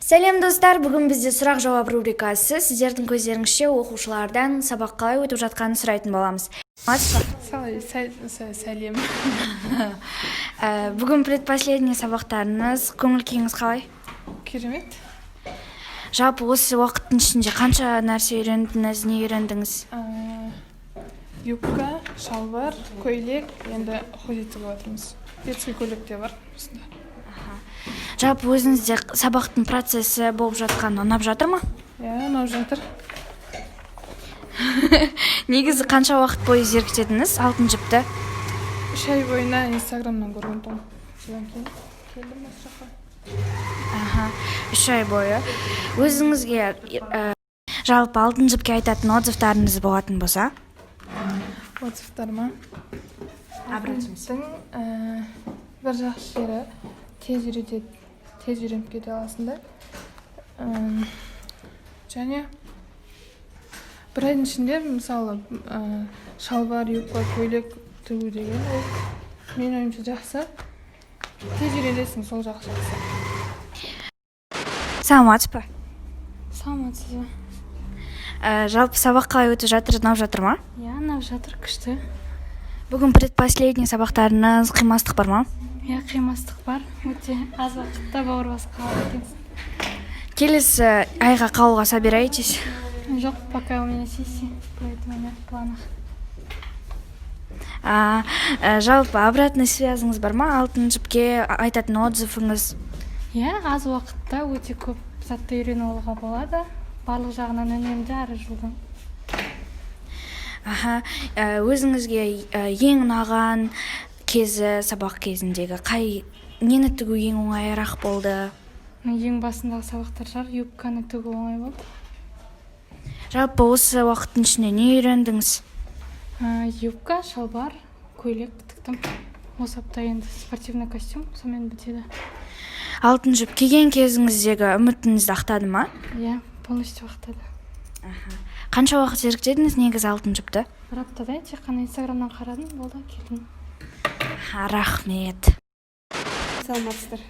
Сәлем достар, бүгін бізде сұрақ-жауап рубрикасы. Сіздердің көздеріңізше оқушылардан сабақ қалай өтіп жатқанын сұрайтын боламыз. Сәлем. Бүгін предпоследний сабақтарыңыз, көңіл күйіңіз қалай? Керемет. Жалпы осы уақыттың ішінде қанша нәрсе үйрендіңіз, не үйрендіңіз? Юбка, шалбар, көйлек, енді ходитіп отырмыз. Детский көйлек те бар осында. Жалпы өзіңізде сабақтың процесі болып жатқан ұнап жатыр ма? Ұнап жатыр. Негізі қанша уақыт бойы зеріктедіңіз алтын жіпті? 3 ай бойына инстаграмнан көрген том. Содан кейін келдім осы жаққа. 3 ай бойы. Өзіңізге жалпы алтын жіпке айтатын отзывтарыңыз болатын болса? Отзывтар ма? Абрачымыздың бір жақсы жері тез үйреніп кете аласыңдар. Және бір айдың ішінде мысалы шалбар, юбка, көйлек тігу деген ол мен ойымша жақсы. Тез үйренесің, сол жақсы. Саламатсыз ба? Саламатсыз ба? Жалпы сабақ қалай өтіп жатыр, ұнап жатыр ма? Ұнап жатыр, күшті. Бүгін предпоследний сабақтарыңыз, қимастық бар ма? Қимастық бар. Өте аз уақытта бауыр басқа екенсің. Келесі айға қалуға собираетесь? Жоқ, пока у меня сессия, поэтому нет планов. Жалпы обратный связіңіз бар ма? Алтын жіпке айтатын отзывыңыз? Аз уақытта өте көп затты үйреніп алуға болады. Барлық жағынан үнемді әрі жылдың. Өзіңізге ең ұнаған кезі, сабақ кезіндегі нені тігу ең оңайырақ болды? Ең басындағы сабақтар жар, юбканы тігу оңай болды. Жалпы осы уақыттың ішінде не үйрендіңіз? Юбка, шалбар, көйлек тіктім. Осы апта енді спортивный костюм, сонымен бітеді. Алтын жіп киген кезіңіздегі үмітіңізді ақтады ма? Полностью ақтады. Қанша уақыт зеріктедіңіз негізі алтын жіпті? Бір аптадай тек қана инстаграмнан қарадым, болды, келдім. Рахмет. Саламатсыздар.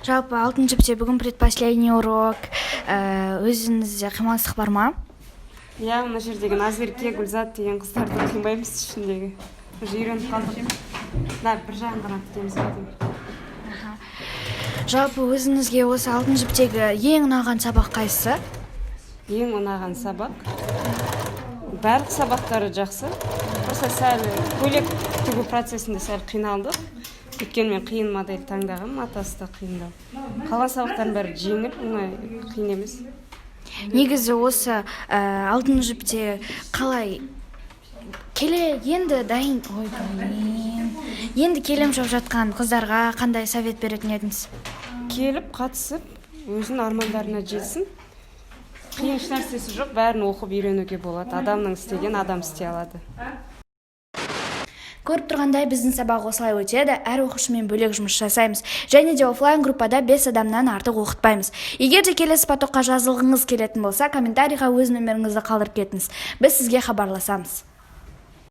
Жалпы алтын жіпте бүгін предпоследний урок. Өзіңізде қимастық бар ма? Мына жердегі Назерке, Гүлзат деген қыздарды қимаймыз ішіндегі. Үйреніп қалдық. Бір жағын ғана күтеміз. Жалпы өзіңізге осы алтын жіптегі ең ұнаған сабақ қайсысы? Ең ұнаған сабақ? Барлық сабақтары жақсы. Просто сәл көйлек тігу процесінде сәл қиналдық. Өйткені мен қиын модель таңдағам, атасы да қиындау. Қалған сабақтардың бәрі жеңіл, оңай, қиын емес. Негізі осы алтын жіпте қалай енді келем жауып жатқан қыздарға қандай совет беретін едіңіз? Келіп, қатысып, өзінің армандарына жетсін. Қиын еш нәрсесі жоқ, бәрін оқып үйренуге болады. Адамның істеген адам істей алады. Көріп тұрғандай біздің сабақ осылай өтеді, әр оқушымен бөлек жұмыс жасаймыз. Және де офлайн группада 5 адамнан артық оқытпаймыз. Егер де келесі потокқа жазылғыңыз келетін болса, комментарийға өз нөміріңізді қалдырып кетіңіз. Біз сізге хабарласамыз.